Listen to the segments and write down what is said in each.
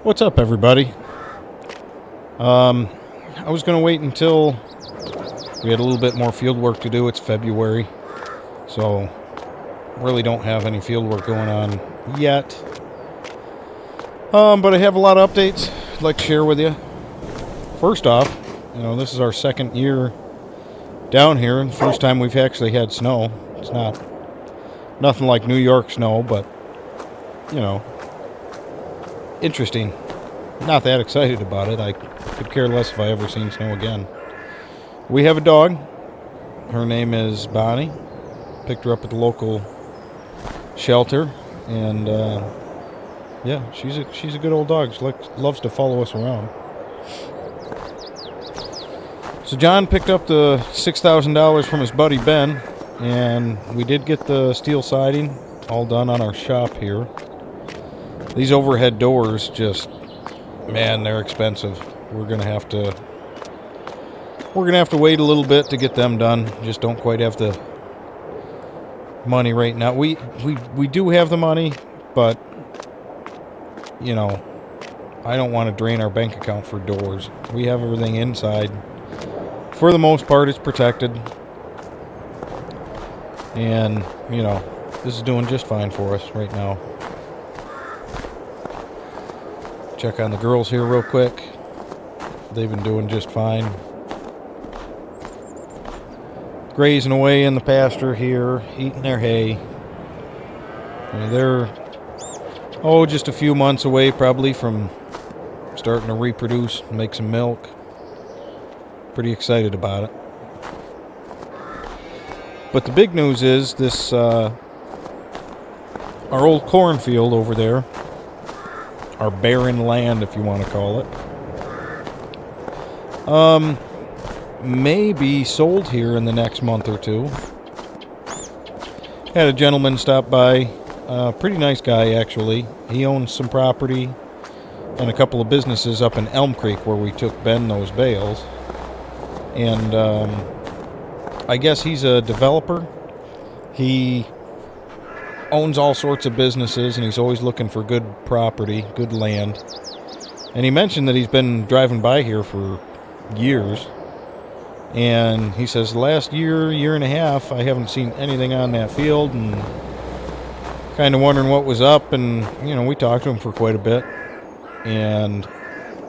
What's up, everybody? I was going to wait until we had a little bit more field work to do. It's February, so really don't have any field work going on yet. But I have a lot of updates I'd like to share with you. First off, this is our second year down here, and the first time we've actually had snow. It's nothing like New York snow, but interesting. Not that excited about it. I could care less if I ever seen snow again. We have a dog. Her name is Bonnie. Picked her up at the local shelter, and she's a good old dog. She loves to follow us around. So John picked up the $6,000 from his buddy Ben, and we did get the steel siding all done on our shop here. These overhead doors they're expensive. We're gonna have to wait a little bit to get them done. Just don't quite have the money right now. We do have the money, but I don't want to drain our bank account for doors. We have everything inside. For the most part, it's protected. And, this is doing just fine for us right now. Check on the girls here real quick. They've been doing just fine. Grazing away in the pasture here, eating their hay. They're, just a few months away probably from starting to reproduce and make some milk. Pretty excited about it. But the big news is this, our old cornfield over there, our barren land, if you want to call it, may be sold here in the next month or two. Had a gentleman stop by, pretty nice guy actually. He owns some property and a couple of businesses up in Elm Creek where we took Ben those bales. And I guess he's a developer. He owns all sorts of businesses, and he's always looking for good property, good land. And he mentioned that he's been driving by here for years. And he says, the last year and a half, I haven't seen anything on that field, and kind of wondering what was up. And, we talked to him for quite a bit. And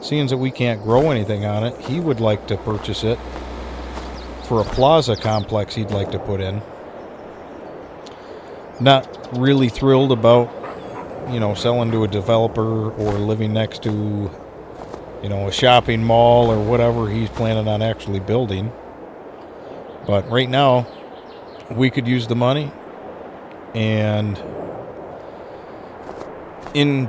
seeing that we can't grow anything on it, he would like to purchase it for a plaza complex he'd like to put in. Not really thrilled about, selling to a developer or living next to, a shopping mall or whatever he's planning on actually building. But right now, we could use the money. And in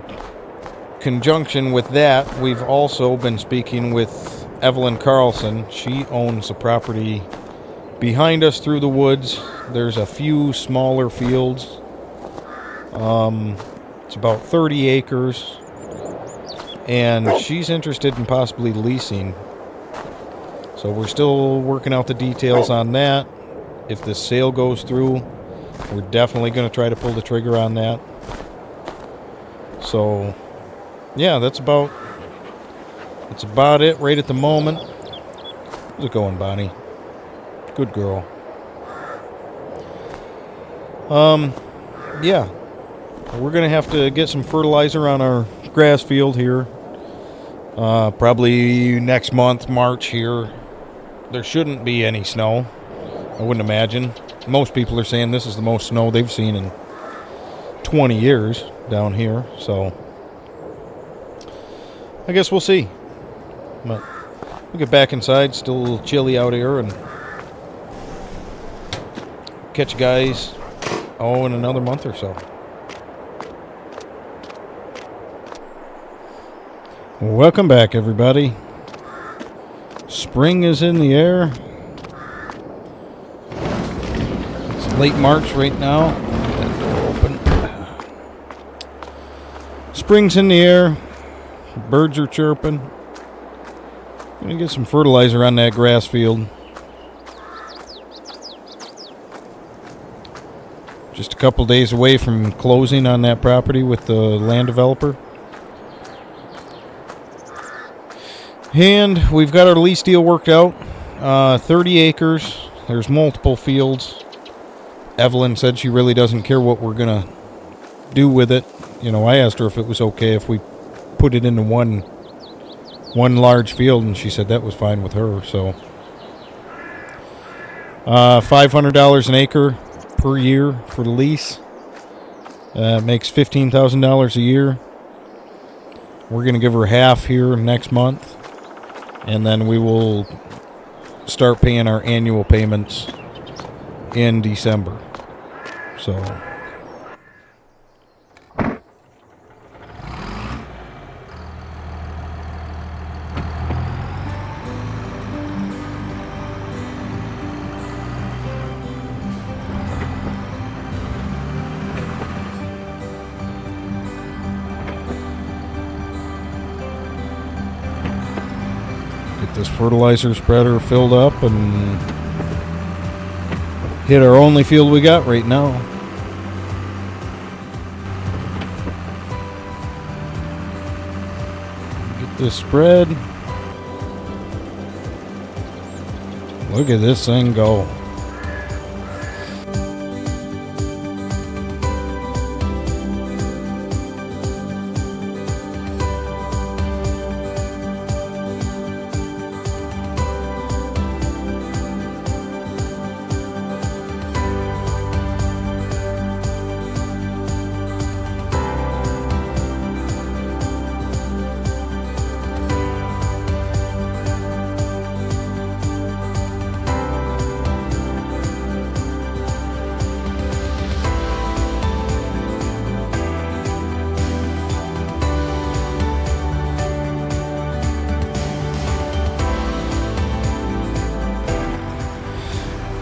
conjunction with that, we've also been speaking with Evelyn Carlson. She owns the property behind us through the woods. There's a few smaller fields. It's about 30 acres. And she's interested in possibly leasing. So we're still working out the details on that. If this sale goes through, we're definitely going to try to pull the trigger on that. So, yeah, that's about it right at the moment. How's it going, Bonnie? Good girl. Yeah. We're going to have to get some fertilizer on our grass field here. Probably next month, March here. There shouldn't be any snow, I wouldn't imagine. Most people are saying this is the most snow they've seen in 20 years down here, so I guess we'll see. But we'll get back inside. Still a little chilly out here, and catch you guys, in another month or so. Welcome back, everybody. Spring is in the air. It's late March right now. That door open. Spring's in the air. Birds are chirping. Gonna get some fertilizer on that grass field. Just a couple days away from closing on that property with the land developer. And we've got our lease deal worked out. 30 acres. There's multiple fields. Evelyn said she really doesn't care what we're going to do with it. You know, I asked her if it was okay if we put it into one large field, and she said that was fine with her. So $500 an acre per year for the lease. Makes $15,000 a year. We're going to give her half here next month, and then we will start paying our annual payments in December. So get this fertilizer spreader filled up and hit our only field we got right now. Get this spread. Look at this thing go.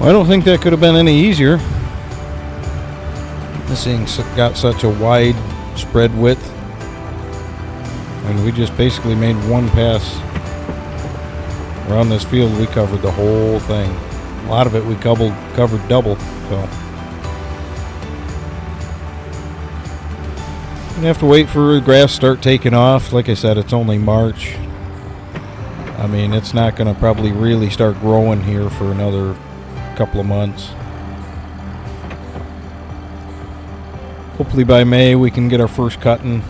I don't think that could have been any easier. This thing's got such a wide spread width, and we just basically made one pass around this field. We covered the whole thing. A lot of it we covered double. So we have to wait for the grass to start taking off. Like I said, it's only March. I mean, it's not going to probably really start growing here for another couple of months. Hopefully by May we can get our first cutting.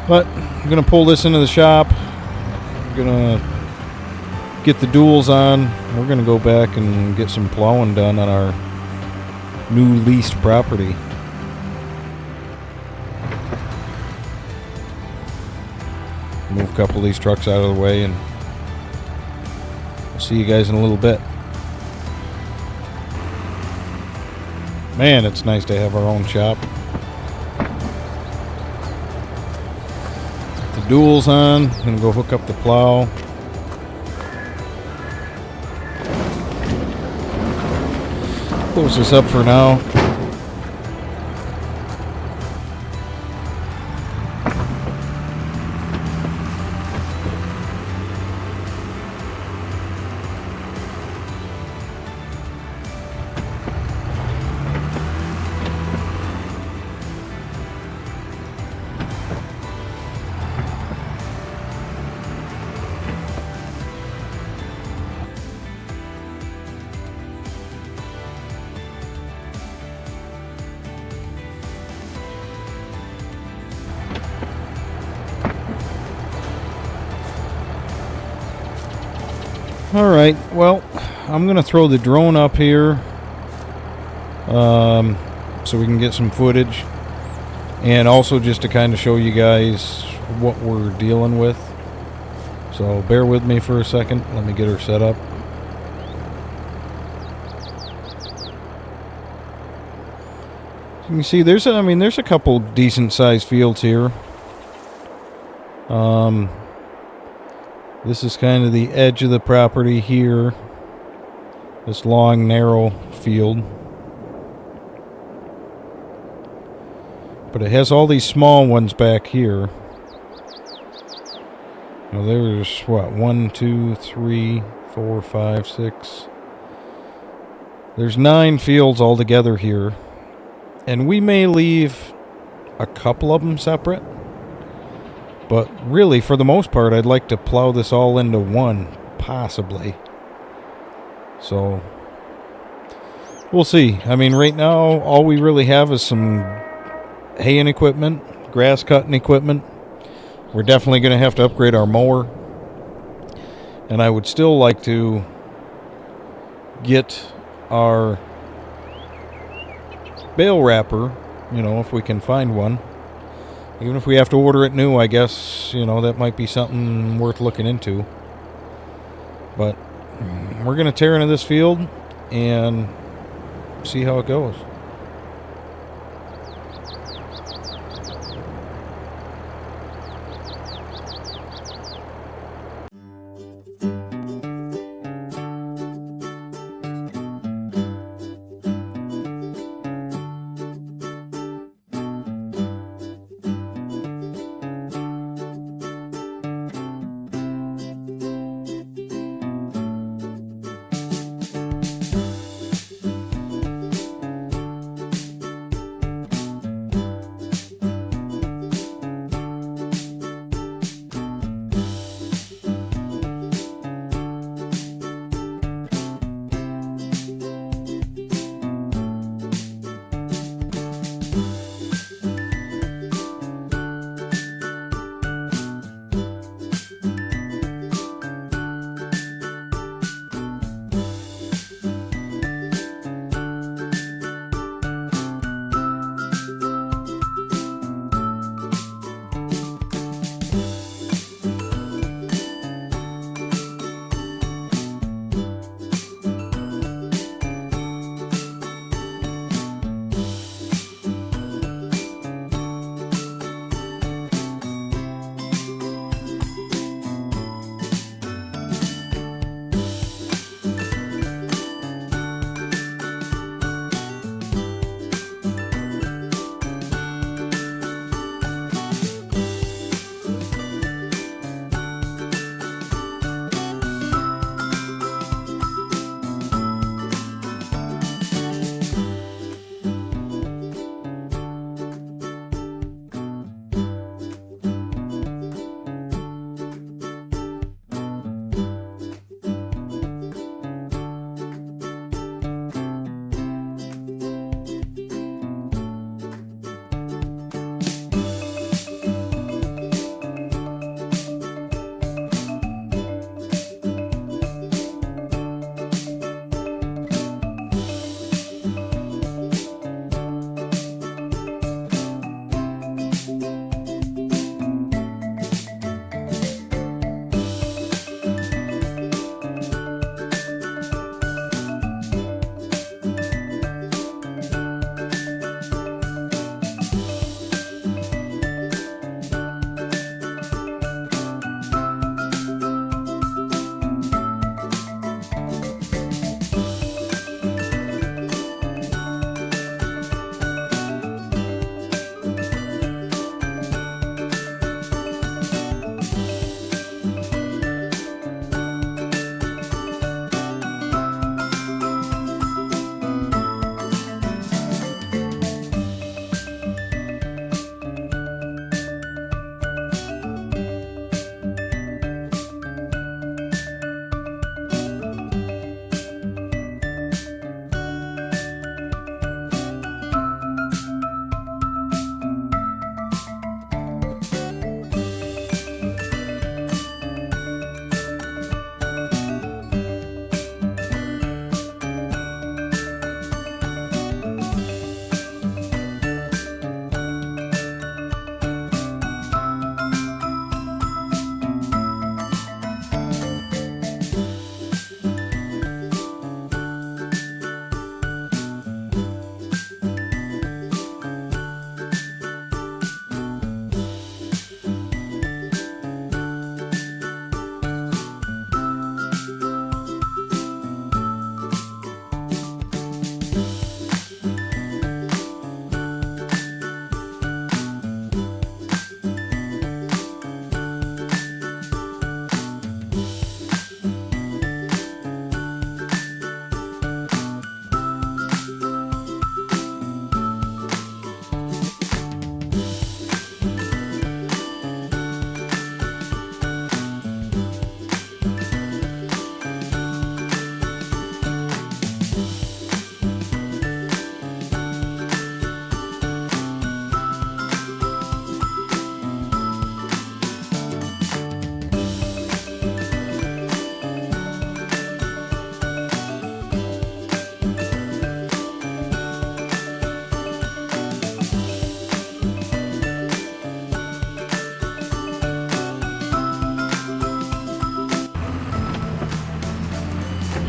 But I'm gonna pull this into the shop. I'm gonna get the duals on. We're gonna go back and get some plowing done on our new leased property. Move a couple of these trucks out of the way, and I'll see you guys in a little bit. Man, it's nice to have our own shop. The duals on. I'm gonna go hook up the plow. Close this up for now. Alright, well, I'm going to throw the drone up here so we can get some footage, and also just to kind of show you guys what we're dealing with. So bear with me for a second. Let me get her set up. You can see there's a couple decent sized fields here. This is kind of the edge of the property here. This long, narrow field. But it has all these small ones back here. Now there's, what, 1, 2, 3, 4, 5, 6. There's 9 fields altogether here. And we may leave a couple of them separate. But really, for the most part, I'd like to plow this all into one, possibly. So, we'll see. I mean, right now, all we really have is some haying equipment, grass cutting equipment. We're definitely going to have to upgrade our mower. And I would still like to get our bale wrapper, if we can find one. Even if we have to order it new, I guess, that might be something worth looking into. But we're going to tear into this field and see how it goes.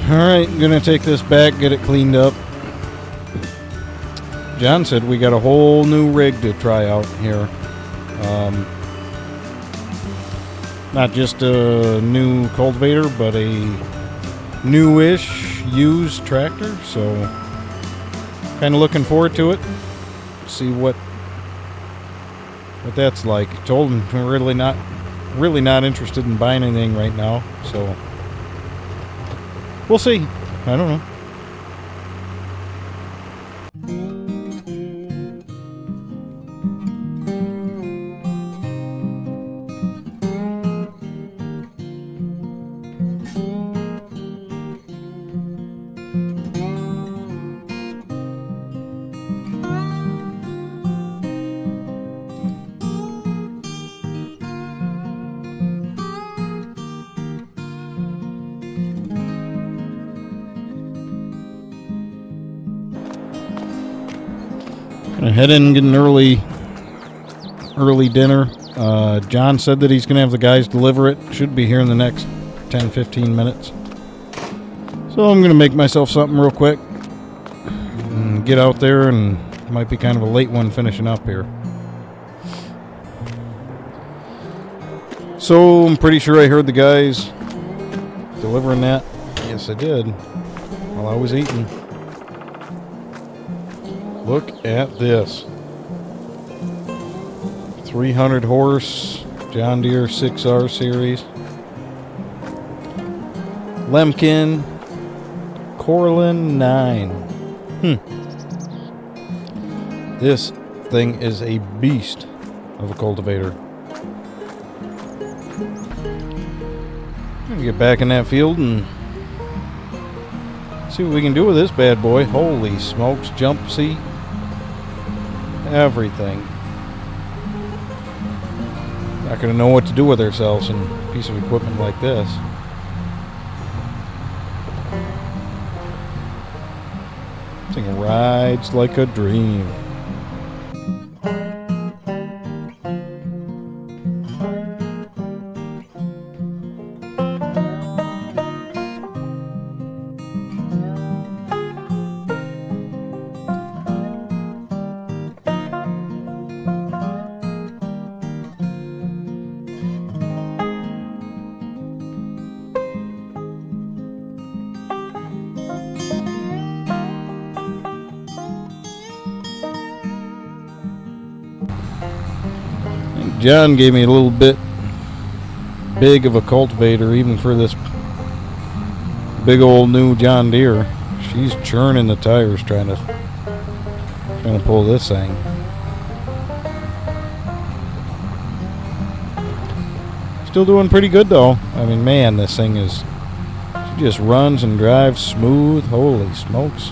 Alright, I'm gonna take this back, get it cleaned up. John said we got a whole new rig to try out here. Not just a new cultivator, but a newish used tractor. So, kind of looking forward to it. See what that's like. Told him we're really not interested in buying anything right now. So, we'll see. I don't know. Gonna head in and get an early dinner. John said that he's gonna have the guys deliver it. Should be here in the next 10-15 minutes. So I'm gonna make myself something real quick and get out there, and might be kind of a late one finishing up here. So I'm pretty sure I heard the guys delivering that. Yes, I did. While I was eating. Look at this. 300 horse John Deere 6R series. Lemkin Corlin 9. This thing is a beast of a cultivator. I'm gonna get back in that field and see what we can do with this bad boy. Holy smokes, jump seat. Everything. Not going to know what to do with ourselves in a piece of equipment like this. This thing rides like a dream. John gave me a little bit big of a cultivator, even for this big old new John Deere. She's churning the tires trying to pull this thing. Still doing pretty good though. I mean, man, this thing is, she just runs and drives smooth. Holy smokes.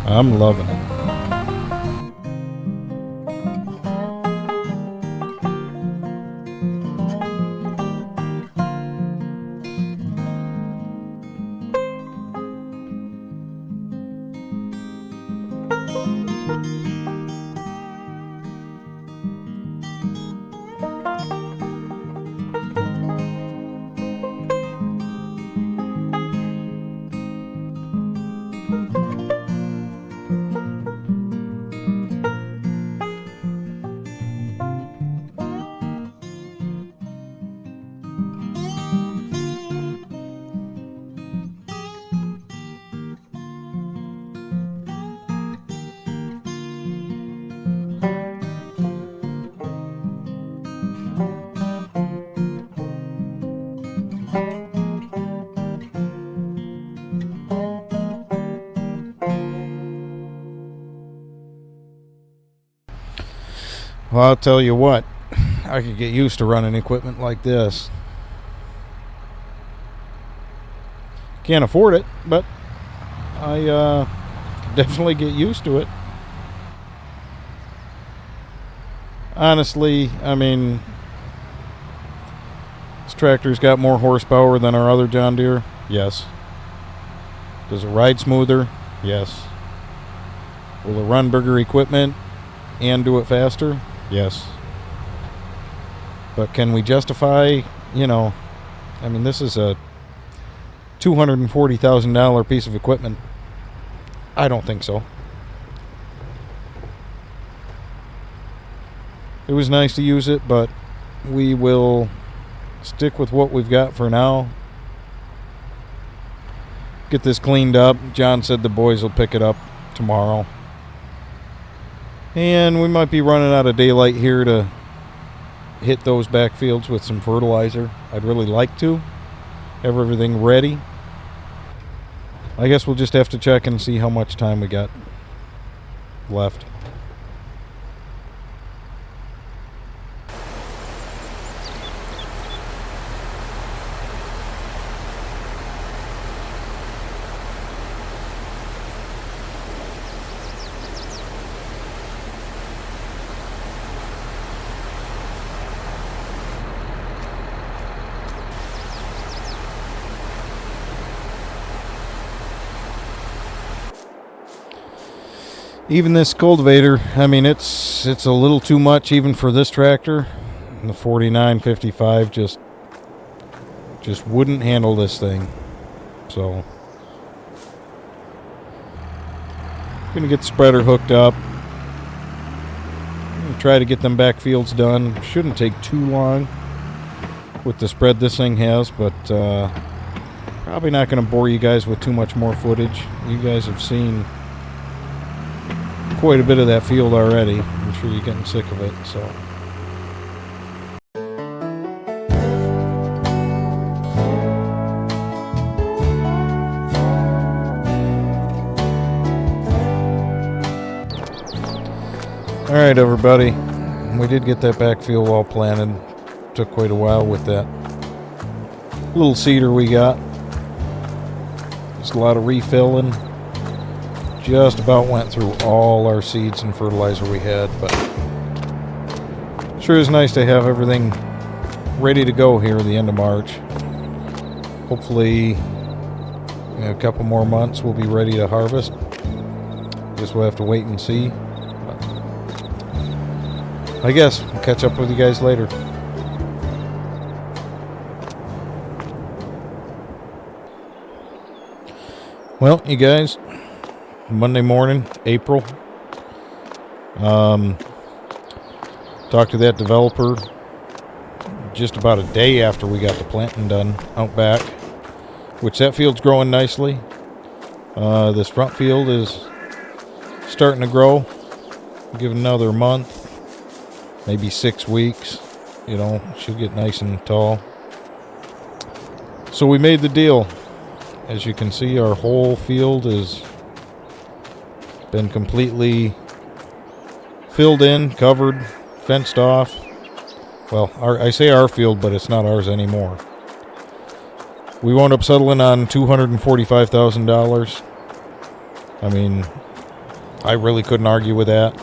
I'm loving it. Well, I'll tell you what, I could get used to running equipment like this. Can't afford it, but I definitely get used to it. Honestly, I mean, this tractor's got more horsepower than our other John Deere. Yes. Does it ride smoother? Yes. Will it run bigger equipment and do it faster? Yes. But can we justify, I mean, this is a $240,000 piece of equipment. I don't think so. It was nice to use it, but we will stick with what we've got for now. Get this cleaned up. John said the boys will pick it up tomorrow. And we might be running out of daylight here to hit those backfields with some fertilizer. I'd really like to have everything ready. I guess we'll just have to check and see how much time we got left. Even this cultivator, I mean, it's a little too much even for this tractor. The 4955 just wouldn't handle this thing. So gonna get the spreader hooked up. Gonna try to get them backfields done. Shouldn't take too long with the spread this thing has, but probably not gonna bore you guys with too much more footage. You guys have seen quite a bit of that field already. I'm sure you're getting sick of it, so. Alright, everybody. We did get that backfield all planted. Took quite a while with that little seeder we got. Just a lot of refilling. Just about went through all our seeds and fertilizer we had, but sure is nice to have everything ready to go here at the end of March. Hopefully in a couple more months we'll be ready to harvest. Guess we'll have to wait and see. But I guess we'll catch up with you guys later. Well, you guys, Monday morning, April. Talked to that developer just about a day after we got the planting done out back, which that field's growing nicely. This front field is starting to grow. Give it another month, maybe 6 weeks. She'll get nice and tall. So we made the deal. As you can see, our whole field is been completely filled in, covered, fenced off. Well, I say our field, but it's not ours anymore. We wound up settling on $245,000. I mean, I really couldn't argue with that.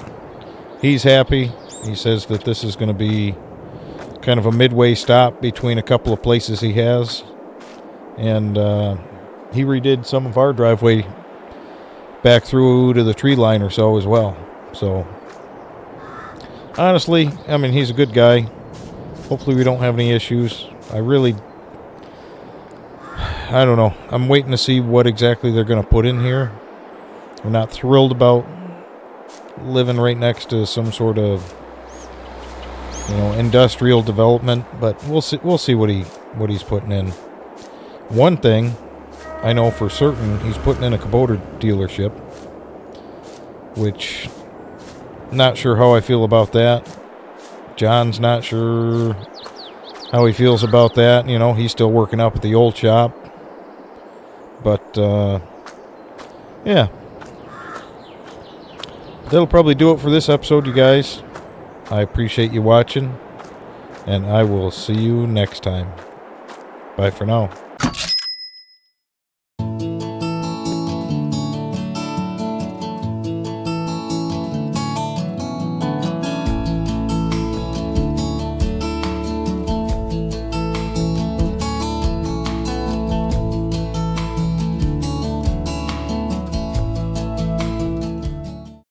He's happy. He says that this is going to be kind of a midway stop between a couple of places he has. And he redid some of our driveway back through to the tree line or so as well. So honestly, I mean, he's a good guy. Hopefully we don't have any issues. I don't know. I'm waiting to see what exactly they're going to put in here. We're not thrilled about living right next to some sort of industrial development, but we'll see what he's putting in. One thing I know for certain, he's putting in a Kubota dealership, which not sure how I feel about that. John's not sure how he feels about that. He's still working up at the old shop. But yeah, that'll probably do it for this episode, you guys. I appreciate you watching, and I will see you next time. Bye for now.